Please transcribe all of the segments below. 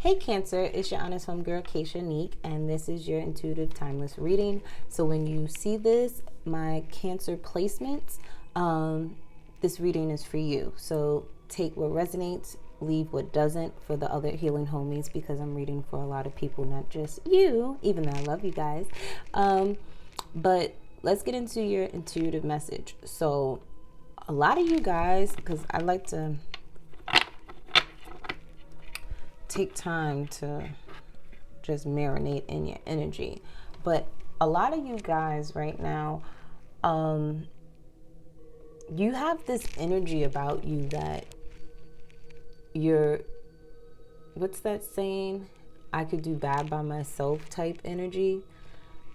Hey Cancer, it's your honest homegirl ᴇᴏ, and this is your intuitive timeless reading. So when you see this, my Cancer placements, this reading is for you. So take what resonates, leave what doesn't for the other healing homies, because I'm reading for a lot of people, not just you, even though I love you guys. But let's get into your intuitive message. So a lot of you guys, because I like to take time to just marinate in your energy, but a lot of you guys right now, you have this energy about you that you're, what's that saying? I could do bad by myself type energy.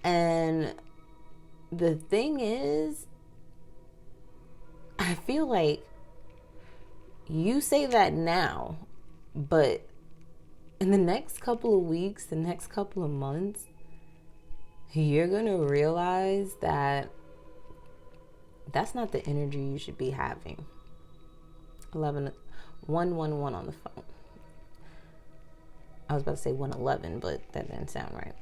And the thing is, I feel like you say that now, but in the next couple of weeks, the next couple of months, you're going to realize that that's not the energy you should be having. 111 on the phone. I was about to say 111, but that didn't sound right.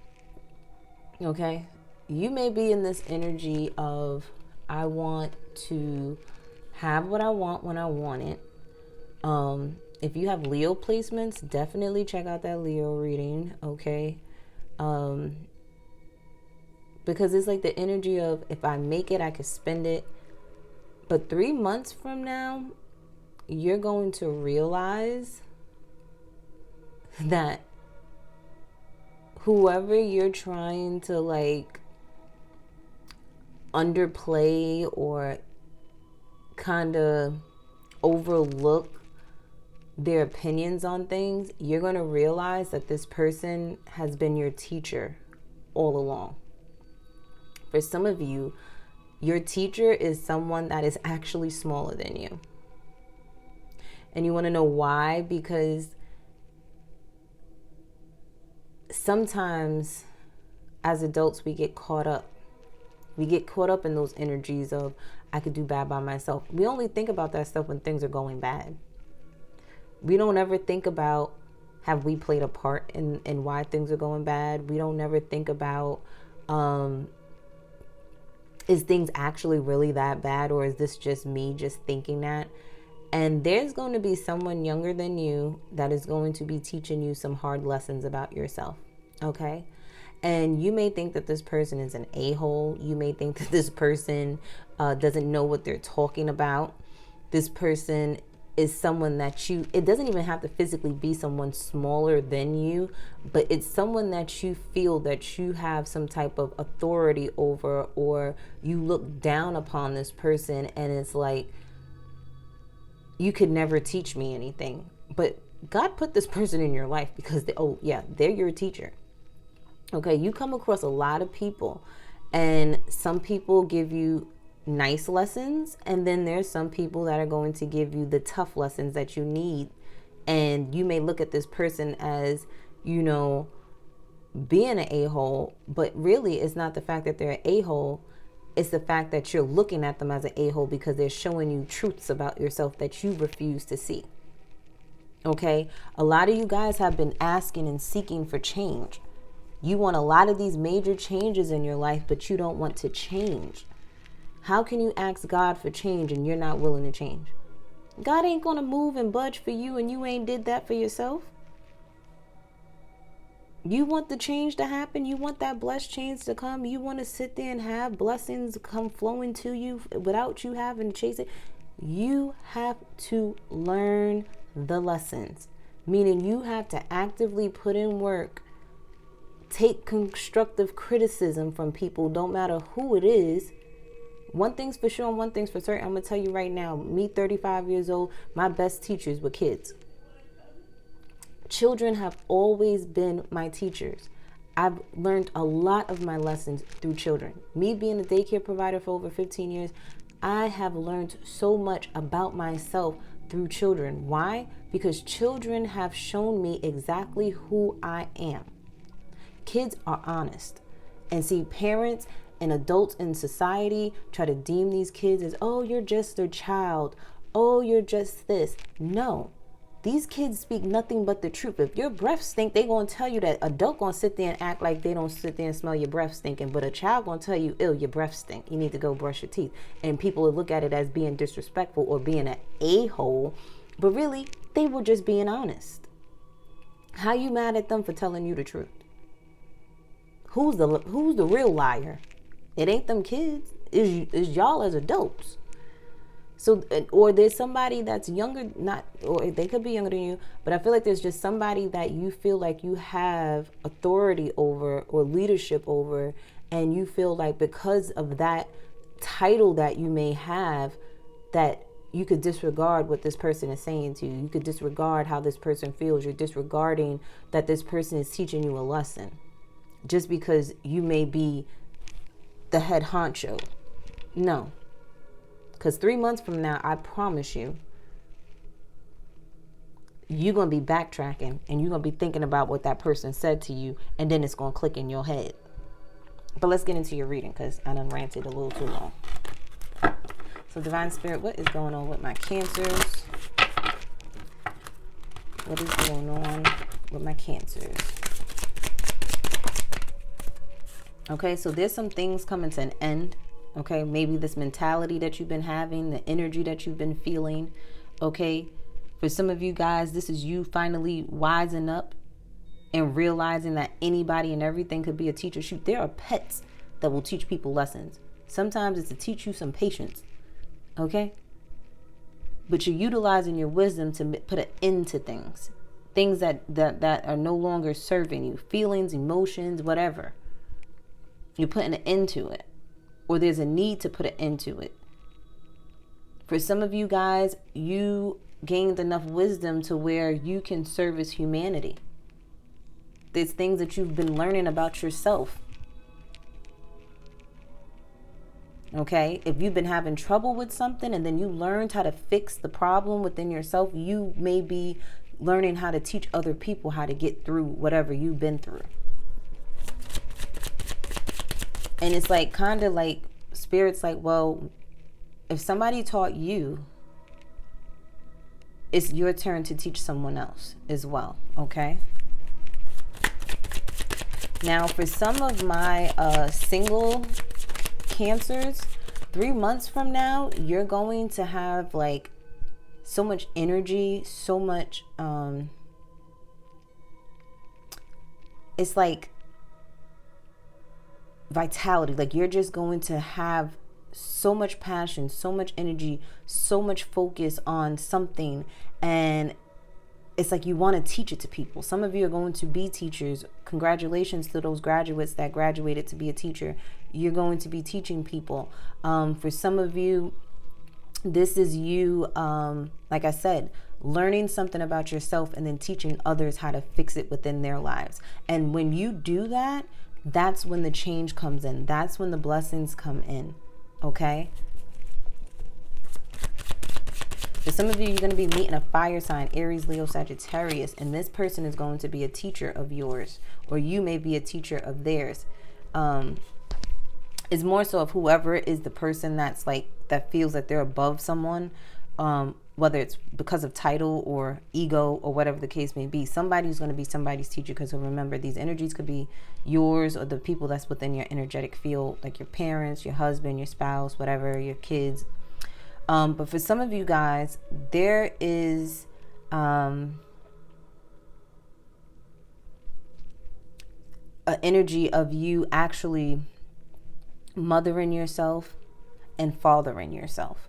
Okay? You may be in this energy of, I want to have what I want when I want it. If you have Leo placements, definitely check out that Leo reading, okay? Because it's like the energy of, if I make it, I can spend it. But 3 months from now, you're going to realize that whoever you're trying to like underplay or kind of overlook their opinions on things, you're going to realize that this person has been your teacher all along. For some of you, your teacher is someone that is actually smaller than you. And you want to know why? Because sometimes as adults, we get caught up. We get caught up in those energies of, I could do bad by myself. We only think about that stuff when things are going bad. We don't ever think about, have we played a part in why things are going bad? We don't ever think about, is things actually really that bad, or is this just me just thinking that? And there's going to be someone younger than you that is going to be teaching you some hard lessons about yourself, okay? And you may think that this person is an a-hole. You may think that this person doesn't know what they're talking about. This person is someone that it doesn't even have to physically be someone smaller than you, but it's someone that you feel that you have some type of authority over, or you look down upon this person and it's like, you could never teach me anything. But God put this person in your life because they're your teacher. Okay, you come across a lot of people, and some people give you nice lessons, and then there's some people that are going to give you the tough lessons that you need. And you may look at this person as, being an a-hole, but really it's not the fact that they're an a-hole. It's the fact that you're looking at them as an a-hole because they're showing you truths about yourself that you refuse to see. Okay, a lot of you guys have been asking and seeking for change. You want a lot of these major changes in your life, but you don't want to change. How can you ask God for change and you're not willing to change? God ain't going to move and budge for you, and you ain't did that for yourself. You want the change to happen. You want that blessed change to come. You want to sit there and have blessings come flowing to you without you having to chase it. You have to learn the lessons, meaning you have to actively put in work. Take constructive criticism from people, don't matter who it is. One thing's for sure and one thing's for certain. I'm going to tell you right now, me, 35 years old, my best teachers were kids. Children have always been my teachers. I've learned a lot of my lessons through children. Me being a daycare provider for over 15 years, I have learned so much about myself through children. Why? Because children have shown me exactly who I am. Kids are honest. And see, parents and adults in society try to deem these kids as, oh, you're just a child. Oh, you're just this. No, these kids speak nothing but the truth. If your breath stink, they gonna tell you that. Adult gonna sit there and act like they don't sit there and smell your breath stinking, but a child gonna tell you, ew, your breath stink, you need to go brush your teeth. And people will look at it as being disrespectful or being an a-hole, but really they were just being honest. How you mad at them for telling you the truth? Who's the real liar? It ain't them kids. Is y'all as adults. So, or there's somebody that's younger, or they could be younger than you, but I feel like there's just somebody that you feel like you have authority over or leadership over, and you feel like because of that title that you may have, that you could disregard what this person is saying to you. You could disregard how this person feels. You're disregarding that this person is teaching you a lesson just because you may be the head honcho. No. Because 3 months from now, I promise you, you're going to be backtracking and you're going to be thinking about what that person said to you, and then it's going to click in your head. But let's get into your reading because I done ranted a little too long. So Divine Spirit, what is going on with my Cancers? What is going on with my Cancers? Okay, so there's some things coming to an end. Okay, maybe this mentality that you've been having, the energy that you've been feeling. Okay, for some of you guys, this is you finally wising up and realizing that anybody and everything could be a teacher. Shoot, there are pets that will teach people lessons. Sometimes it's to teach you some patience. Okay, but you're utilizing your wisdom to put an end to things that are no longer serving you, feelings, emotions, whatever. You're putting an end to it, or there's a need to put an end to it. For some of you guys, you gained enough wisdom to where you can service humanity. There's things that you've been learning about yourself. Okay, if you've been having trouble with something and then you learned how to fix the problem within yourself, you may be learning how to teach other people how to get through whatever you've been through. And it's like kind of like Spirit's like, well, if somebody taught you, it's your turn to teach someone else as well. Okay. Now, for some of my single Cancers, 3 months from now, you're going to have like so much energy, so much, it's like vitality. Like you're just going to have so much passion, so much energy, so much focus on something, and it's like you want to teach it to people. Some of you are going to be teachers. Congratulations to those graduates that graduated to be a teacher. You're going to be teaching people. For some of you, this is you, like I said, learning something about yourself and then teaching others how to fix it within their lives. And when you do that, that's when the change comes in. That's when the blessings come in. Okay? For some of you, you're going to be meeting a fire sign, Aries, Leo, Sagittarius, and this person is going to be a teacher of yours, or you may be a teacher of theirs. It's more so of whoever is the person that's like, that feels that they're above someone, whether it's because of title or ego or whatever the case may be. Somebody's going to be somebody's teacher, because remember, these energies could be yours or the people that's within your energetic field, like your parents, your husband, your spouse, whatever, your kids. But for some of you guys, there is an energy of you actually mothering yourself and fathering yourself.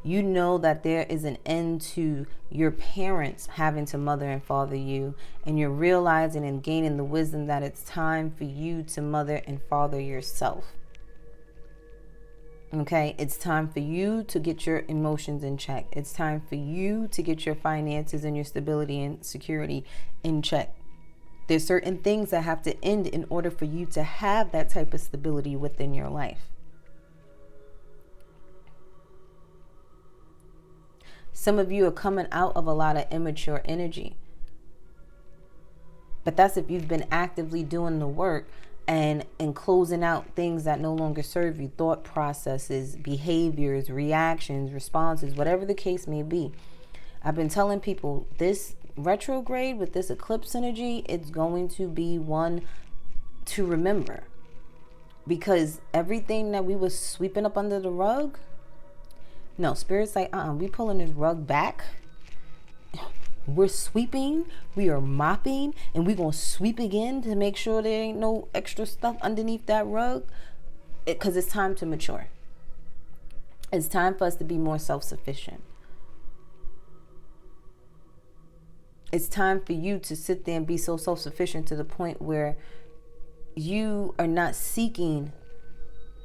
You know that there is an end to your parents having to mother and father you, and you're realizing and gaining the wisdom that it's time for you to mother and father yourself. Okay, it's time for you to get your emotions in check. It's time for you to get your finances and your stability and security in check. There's certain things that have to end in order for you to have that type of stability within your life. Some of you are coming out of a lot of immature energy. But that's if you've been actively doing the work and closing out things that no longer serve you, thought processes, behaviors, reactions, responses, whatever the case may be. I've been telling people this retrograde, with this eclipse energy, it's going to be one to remember. Because everything that we was sweeping up under the rug, no, Spirit's like, we pulling this rug back. We're sweeping, we are mopping, and we're going to sweep again to make sure there ain't no extra stuff underneath that rug. Because it's time to mature. It's time for us to be more self-sufficient. It's time for you to sit there and be so self-sufficient to the point where you are not seeking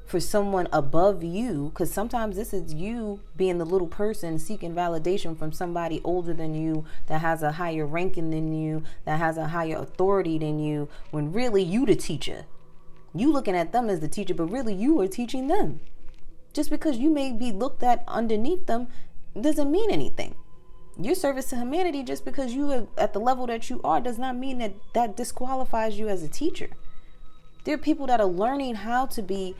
for someone above you, because sometimes this is you being the little person seeking validation from somebody older than you, that has a higher ranking than you, that has a higher authority than you, when really you the teacher. You looking at them as the teacher, but really you are teaching them. Just because you may be looked at underneath them doesn't mean anything. Your service to humanity, just because you are at the level that you are, does not mean that that disqualifies you as a teacher. There are people that are learning how to be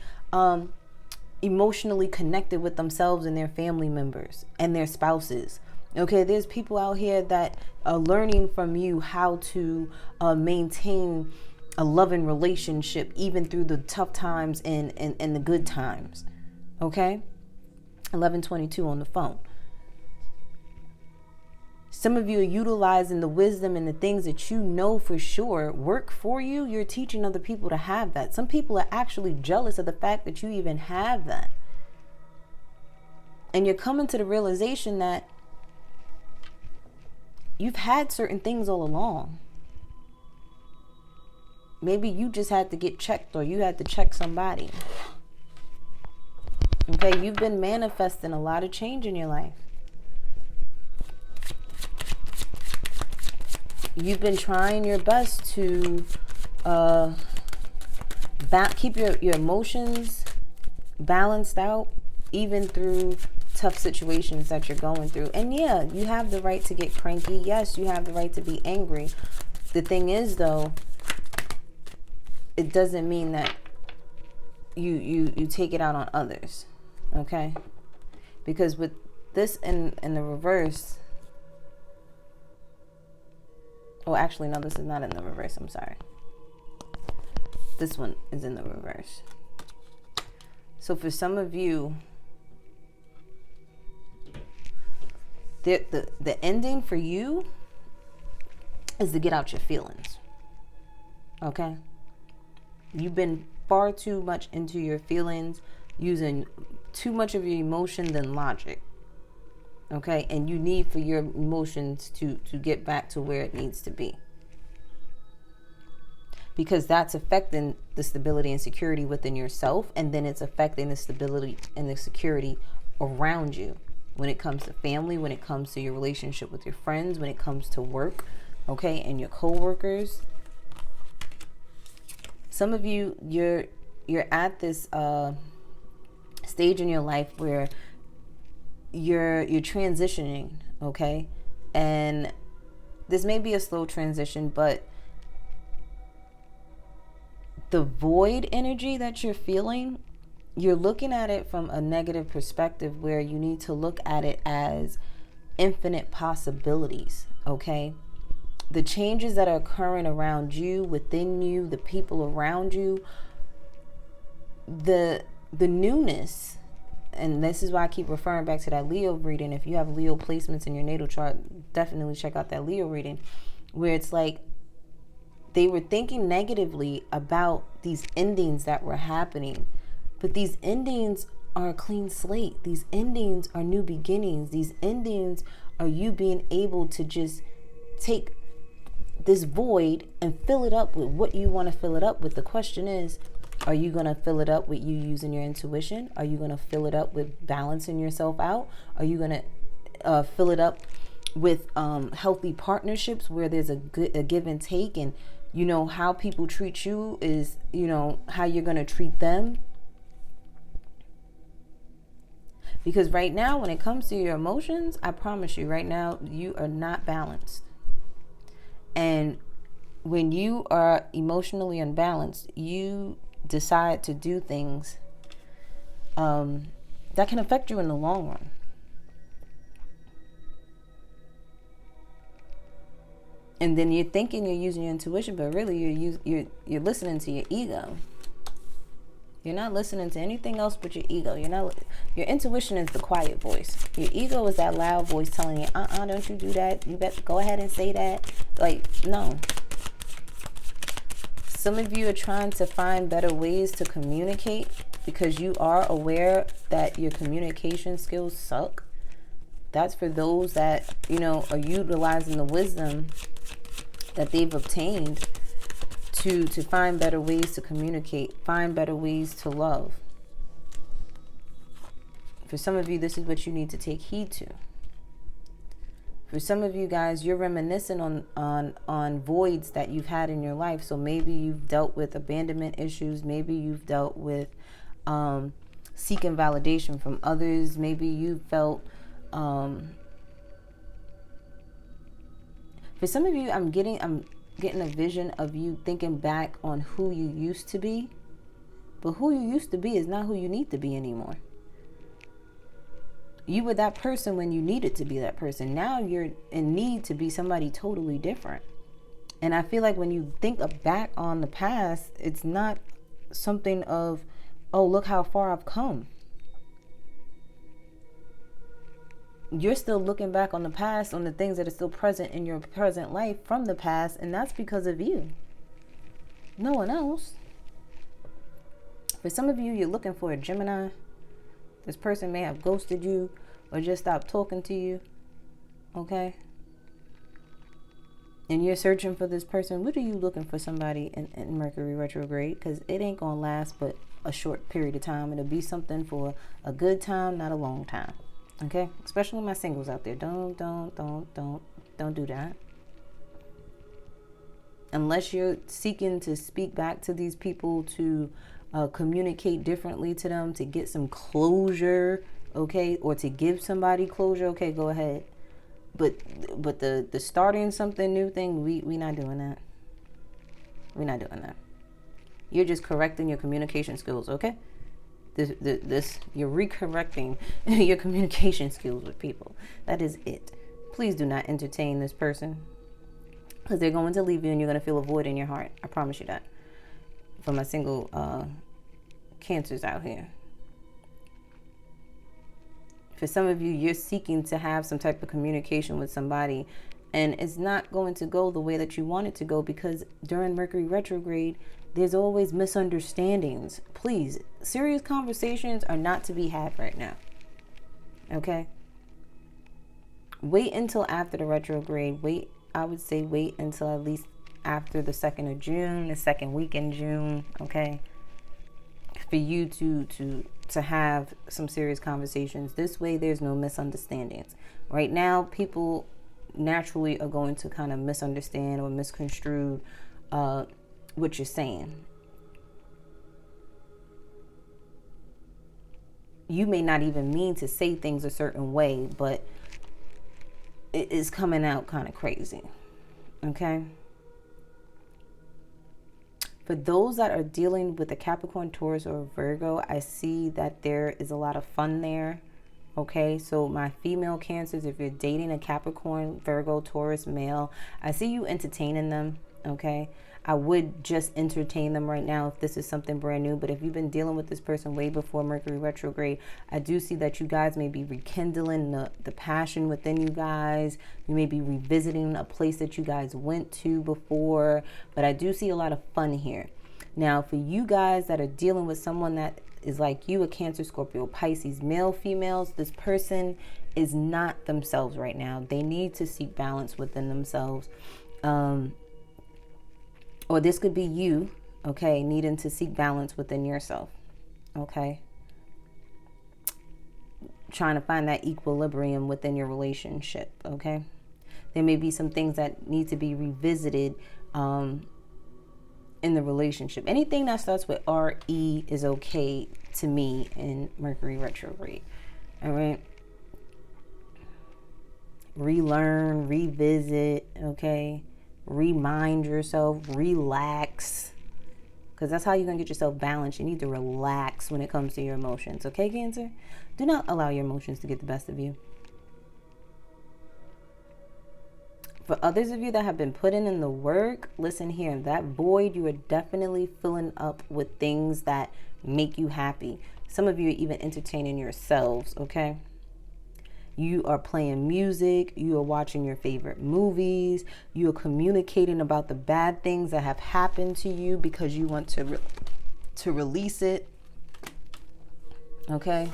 emotionally connected with themselves and their family members and their spouses. Okay, there's people out here that are learning from you how to maintain a loving relationship, even through the tough times and the good times. Okay, 1122 on the phone. Some of you are utilizing the wisdom and the things that you know for sure work for you. You're teaching other people to have that. Some people are actually jealous of the fact that you even have that. And you're coming to the realization that you've had certain things all along. Maybe you just had to get checked, or you had to check somebody. Okay, you've been manifesting a lot of change in your life. You've been trying your best to keep your emotions balanced out, even through tough situations that you're going through. And yeah, you have the right to get cranky. Yes, you have the right to be angry. The thing is, though, it doesn't mean that you take it out on others. Okay? Because with this in the reverse, oh, actually, no, this is not in the reverse. I'm sorry. This one is in the reverse. So for some of you, the ending for you is to get out your feelings. Okay? You've been far too much into your feelings, using too much of your emotion than logic. Okay, and you need for your emotions to get back to where it needs to be. Because that's affecting the stability and security within yourself, and then it's affecting the stability and the security around you. When it comes to family, when it comes to your relationship with your friends, when it comes to work, okay, and your co-workers. Some of you, you're at this stage in your life where you're transitioning, okay? And this may be a slow transition, but the void energy that you're feeling, you're looking at it from a negative perspective, where you need to look at it as infinite possibilities, okay? The changes that are occurring around you, within you, the people around you, the newness. And this is why I keep referring back to that Leo reading. If you have Leo placements in your natal chart, definitely check out that Leo reading, where it's like they were thinking negatively about these endings that were happening. But these endings are a clean slate. These endings are new beginnings. These endings are you being able to just take this void and fill it up with what you want to fill it up with. The question is, are you going to fill it up with you using your intuition? Are you going to fill it up with balancing yourself out? Are you going to fill it up with healthy partnerships where there's a give and take, and you know how people treat you is, you know, how you're going to treat them? Because right now, when it comes to your emotions, I promise you right now, you are not balanced. And when you are emotionally unbalanced, you decide to do things that can affect you in the long run. That can affect you in the long run. And then you're thinking you're using your intuition, but really you're listening to your ego. You're not listening to anything else but your ego. Your intuition is the quiet voice. Your ego is that loud voice telling you, don't you do that. You better go ahead and say that. Like, no. Some of you are trying to find better ways to communicate because you are aware that your communication skills suck. That's for those that, are utilizing the wisdom that they've obtained to find better ways to communicate, find better ways to love. For some of you, this is what you need to take heed to. For some of you guys, you're reminiscing on voids that you've had in your life. So maybe you've dealt with abandonment issues. Maybe you've dealt with seeking validation from others. Maybe you felt... for some of you, I'm getting a vision of you thinking back on who you used to be. But who you used to be is not who you need to be anymore. You were that person when you needed to be that person. Now you're in need to be somebody totally different. And I feel like when you think back on the past, it's not something of, oh, look how far I've come. You're still looking back on the past, on the things that are still present in your present life from the past, and that's because of you. No one else. For some of you, you're looking for a Gemini. This person may have ghosted you or just stopped talking to you. Okay? And you're searching for this person. What are you looking for somebody in Mercury retrograde? Because it ain't going to last but a short period of time. It'll be something for a good time, not a long time. Okay? Especially my singles out there. Don't do that. Unless you're seeking to speak back to these people, to communicate differently to them, to get some closure, okay, or to give somebody closure, okay, go ahead. But the starting something new thing, we not doing that. We're not doing that. You're just correcting your communication skills, okay? This you're recorrecting your communication skills with people. That is it. Please do not entertain this person, because they're going to leave you and you're going to feel a void in your heart. I promise you that. For my single Cancers out here. For some of you, you're seeking to have some type of communication with somebody, and it's not going to go the way that you want it to go, because during Mercury retrograde, there's always misunderstandings. Please, serious conversations are not to be had right now. Okay? Wait until after the retrograde. I would say wait until at least after the 2nd of June, the second week in June, okay? For you to have some serious conversations. This way there's no misunderstandings. Right now, people naturally are going to kind of misunderstand or misconstrue what you're saying. You may not even mean to say things a certain way, but it is coming out kind of crazy. Okay? For those that are dealing with a Capricorn, Taurus, or Virgo, I see that there is a lot of fun there. Okay, so my female Cancers, if you're dating a Capricorn, Virgo, Taurus male, I see you entertaining them. Okay, I would just entertain them right now if this is something brand new. But if you've been dealing with this person way before Mercury retrograde, I do see that you guys may be rekindling the passion within you guys. You may be revisiting a place that you guys went to before. But I do see a lot of fun here. Now, for you guys that are dealing with someone that is like you, a Cancer, Scorpio, Pisces, male, females, this person is not themselves right now. They need to seek balance within themselves. Or this could be you, okay, needing to seek balance within yourself, okay? Trying to find that equilibrium within your relationship, okay? There may be some things that need to be revisited in the relationship. Anything that starts with R-E is okay to me in Mercury retrograde, all right? Relearn, revisit, okay? Remind yourself, relax, because that's how you're going to get yourself balanced. You need to relax when it comes to your emotions. Okay, Cancer? Do not allow your emotions to get the best of you. For others of you that have been putting in the work, listen here, that void, you are definitely filling up with things that make you happy. Some of you are even entertaining yourselves, okay? You are playing music, you are watching your favorite movies, you are communicating about the bad things that have happened to you because you want to release it, okay?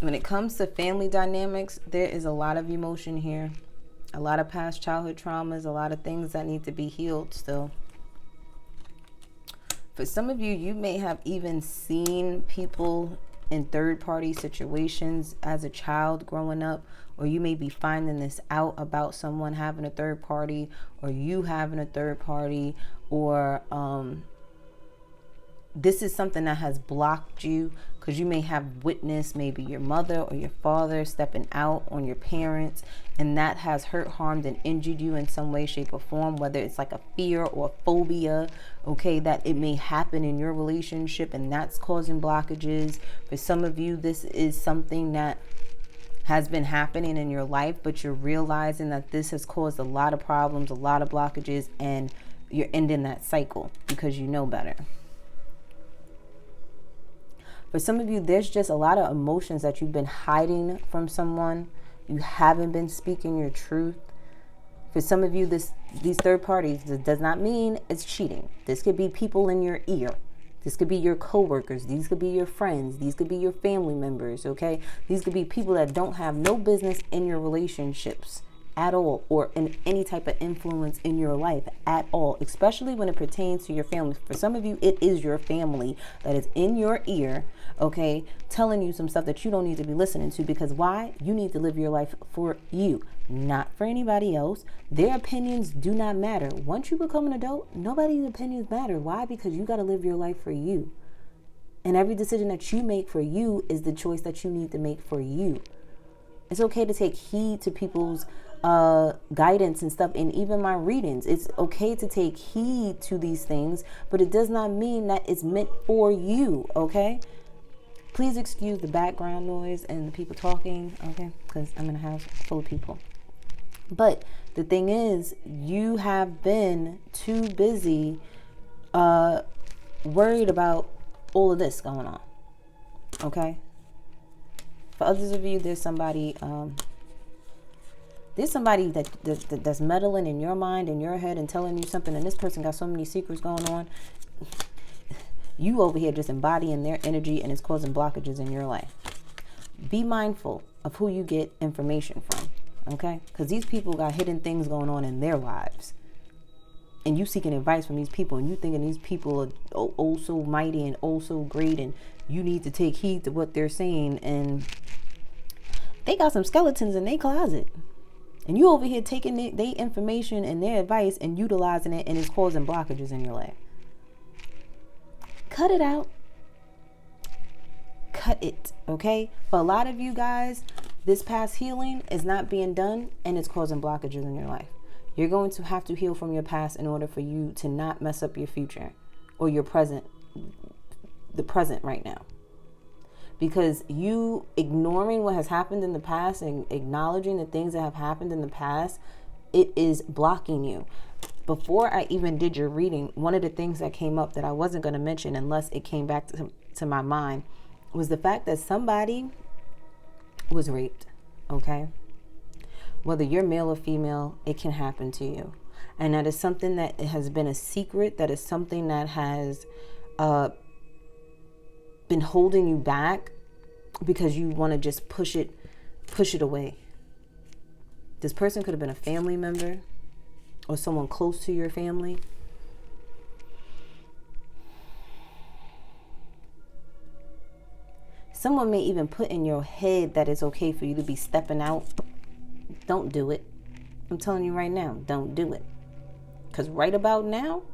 When it comes to family dynamics, there is a lot of emotion here. A lot of past childhood traumas, a lot of things that need to be healed still. For some of you, you may have even seen people in third-party situations as a child growing up, or you may be finding this out about someone having a third party, or you having a third party, or this is something that has blocked you because you may have witnessed maybe your mother or your father stepping out on your parents, and that has hurt, harmed, and injured you in some way, shape, or form, whether it's like a fear or a phobia, okay, that it may happen in your relationship, and that's causing blockages. For some of you, this is something that has been happening in your life, but you're realizing that this has caused a lot of problems, a lot of blockages, and you're ending that cycle because you know better. For some of you, there's just a lot of emotions that you've been hiding from someone. You haven't been speaking your truth. For some of you, these third parties, this does not mean it's cheating. This could be people in your ear. This could be your coworkers. These could be your friends. These could be your family members, okay? These could be people that don't have no business in your relationships at all, or in any type of influence in your life at all, especially when it pertains to your family. For some of you, it is your family that is in your ear, okay, telling you some stuff that you don't need to be listening to. Because why? You need to live your life for you, not for anybody else. Their opinions do not matter. Once you become an adult, nobody's opinions matter. Why? Because you got to live your life for you. And every decision that you make for you is the choice that you need to make for you. It's okay to take heed to people's guidance and stuff, and even my readings. It's okay to take heed to these things, but it does not mean that it's meant for you, okay? Please excuse the background noise and the people talking, okay? Because I'm in a house full of people. But the thing is, you have been too busy worried about all of this going on, okay? For others of you, there's somebody that's meddling in your mind, in your head, and telling you something, and this person got so many secrets going on. You over here just embodying their energy, and it's causing blockages in your life. Be mindful of who you get information from, okay? Because these people got hidden things going on in their lives, and you seeking advice from these people, and you thinking these people are oh so mighty and oh so great, and you need to take heed to what they're saying, and they got some skeletons in their closet. And you over here taking their information and their advice and utilizing it, and it's causing blockages in your life. Cut it out. Cut it, okay? For a lot of you guys, this past healing is not being done, and it's causing blockages in your life. You're going to have to heal from your past in order for you to not mess up your future or your present, the present right now. Because you ignoring what has happened in the past and acknowledging the things that have happened in the past, it is blocking you. Before I even did your reading, one of the things that came up that I wasn't going to mention unless it came back to my mind was the fact that somebody was raped, okay? Whether you're male or female, it can happen to you. And that is something that has been a secret. That is something that has been holding you back because you want to just push it away. This person could have been a family member or someone close to your family. Someone may even put in your head that it's okay for you to be stepping out. Don't do it. I'm telling you right now, don't do it. Because right about now,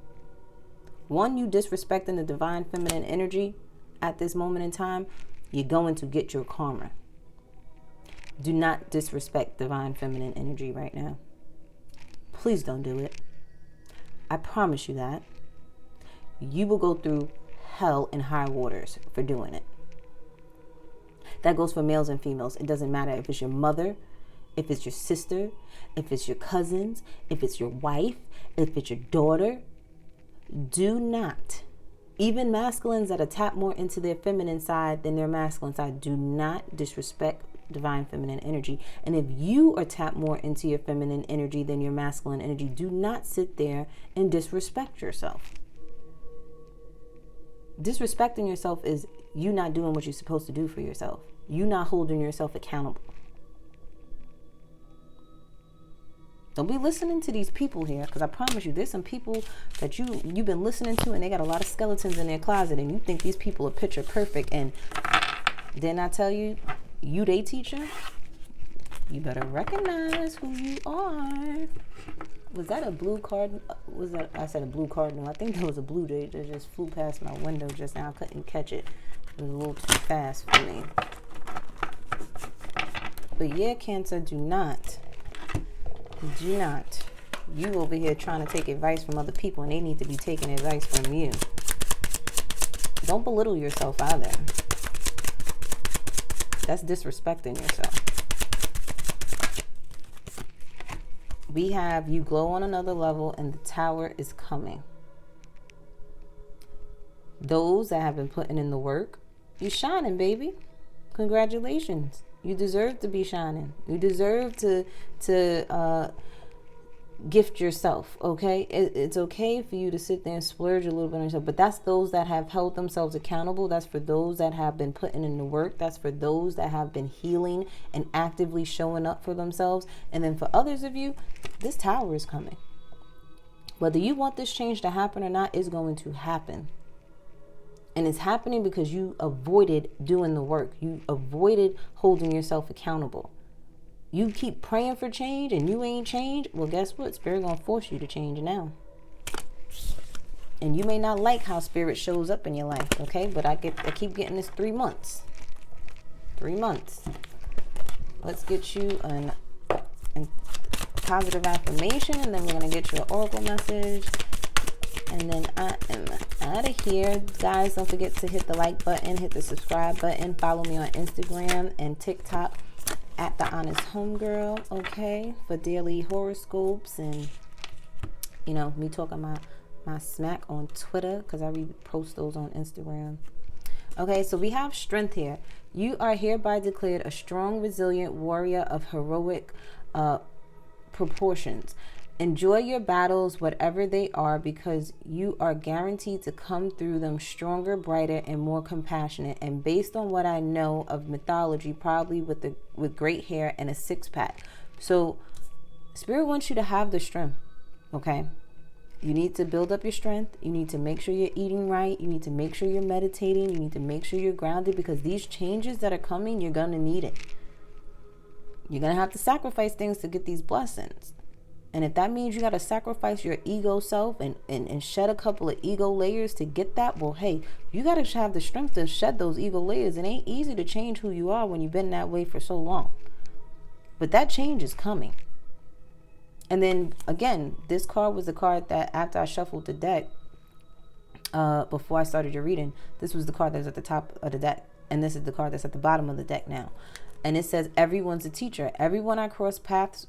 one, you disrespecting the divine feminine energy at this moment in time, you're going to get your karma. Do not disrespect divine feminine energy right now. Please don't do it. I promise you that. You will go through hell and high waters for doing it. That goes for males and females. It doesn't matter if it's your mother, if it's your sister, if it's your cousins, if it's your wife, if it's your daughter, do not, even masculines that are tapped more into their feminine side than their masculine side, do not disrespect divine feminine energy. And if you are tapped more into your feminine energy than your masculine energy, do not sit there and disrespect yourself. Disrespecting yourself is you not doing what you're supposed to do for yourself. You not holding yourself accountable. Don't be listening to these people here, because I promise you, there's some people that you've been listening to, and they got a lot of skeletons in their closet, and you think these people are picture perfect. And didn't I tell you, you they teacher? You better recognize who you are. Was that a blue card? Was that, I said a blue cardinal. I think that was a blue jay that just flew past my window just now. I couldn't catch it. It was a little too fast for me. But yeah, Cancer, do not. You over here trying to take advice from other people, and they need to be taking advice from you. Don't belittle yourself either. That's disrespecting yourself. We have you glow on another level, and the tower is coming. Those that have been putting in the work, you shining, baby. Congratulations. You deserve to be shining. You deserve to gift yourself, okay? It's okay for you to sit there and splurge a little bit on yourself, but that's those that have held themselves accountable. That's for those that have been putting in the work. That's for those that have been healing and actively showing up for themselves. And then for others of you, this tower is coming. Whether you want this change to happen or not, it's going to happen. And it's happening because you avoided doing the work. You avoided holding yourself accountable. You keep praying for change and you ain't changed. Well, guess what? Spirit gonna force you to change now. And you may not like how Spirit shows up in your life, okay? But I keep getting this 3 months. 3 months. Let's get you an positive affirmation, and then we're gonna get you an oracle message. And then I am out of here. Guys, don't forget to hit the like button, hit the subscribe button, follow me on Instagram and TikTok at The Honest Homegirl, okay? For daily horoscopes and, you know, me talking my smack on Twitter, because I repost those on Instagram. Okay, so we have strength here. You are hereby declared a strong, resilient warrior of heroic proportions. Enjoy your battles, whatever they are, because you are guaranteed to come through them stronger, brighter, and more compassionate. And based on what I know of mythology, probably with great hair and a six-pack. So Spirit wants you to have the strength, okay? You need to build up your strength. You need to make sure you're eating right. You need to make sure you're meditating. You need to make sure you're grounded, because these changes that are coming, you're going to need it. You're going to have to sacrifice things to get these blessings. And if that means you got to sacrifice your ego self and shed a couple of ego layers to get that, well, hey, you got to have the strength to shed those ego layers. It ain't easy to change who you are when you've been that way for so long. But that change is coming. And then, again, this card was the card that after I shuffled the deck, before I started your reading, this was the card that was at the top of the deck. And this is the card that's at the bottom of the deck now. And it says, everyone's a teacher. Everyone I cross paths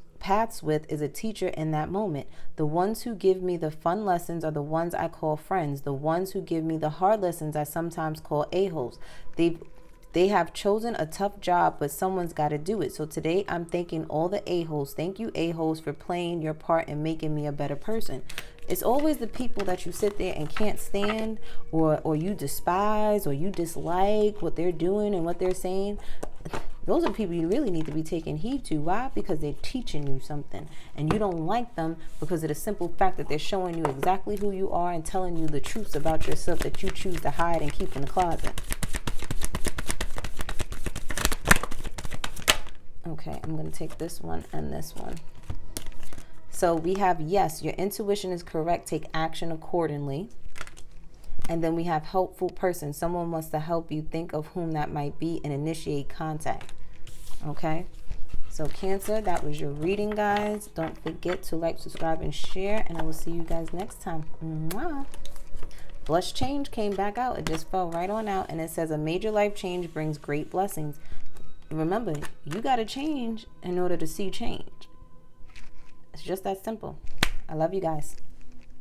with is a teacher in that moment. The ones who give me the fun lessons are the ones I call friends. The ones who give me the hard lessons I sometimes call a-holes. They have chosen a tough job, but someone's got to do it. So today I'm thanking all the a-holes. Thank you, a-holes, for playing your part and making me a better person. It's always the people that you sit there and can't stand, or you despise, or you dislike what they're doing and what they're saying. Those are people you really need to be taking heed to. Why? Because they're teaching you something, and you don't like them because of the simple fact that they're showing you exactly who you are and telling you the truths about yourself that you choose to hide and keep in the closet. Okay, I'm going to take this one and this one. So we have, yes, your intuition is correct. Take action accordingly. And then we have helpful person. Someone wants to help you. Think of whom that might be and initiate contact. Okay. So Cancer, that was your reading, guys. Don't forget to like, subscribe, and share. And I will see you guys next time. Mwah. Blush change came back out. It just fell right on out. And it says a major life change brings great blessings. remember, you got to change in order to see change. It's just that simple. I love you guys.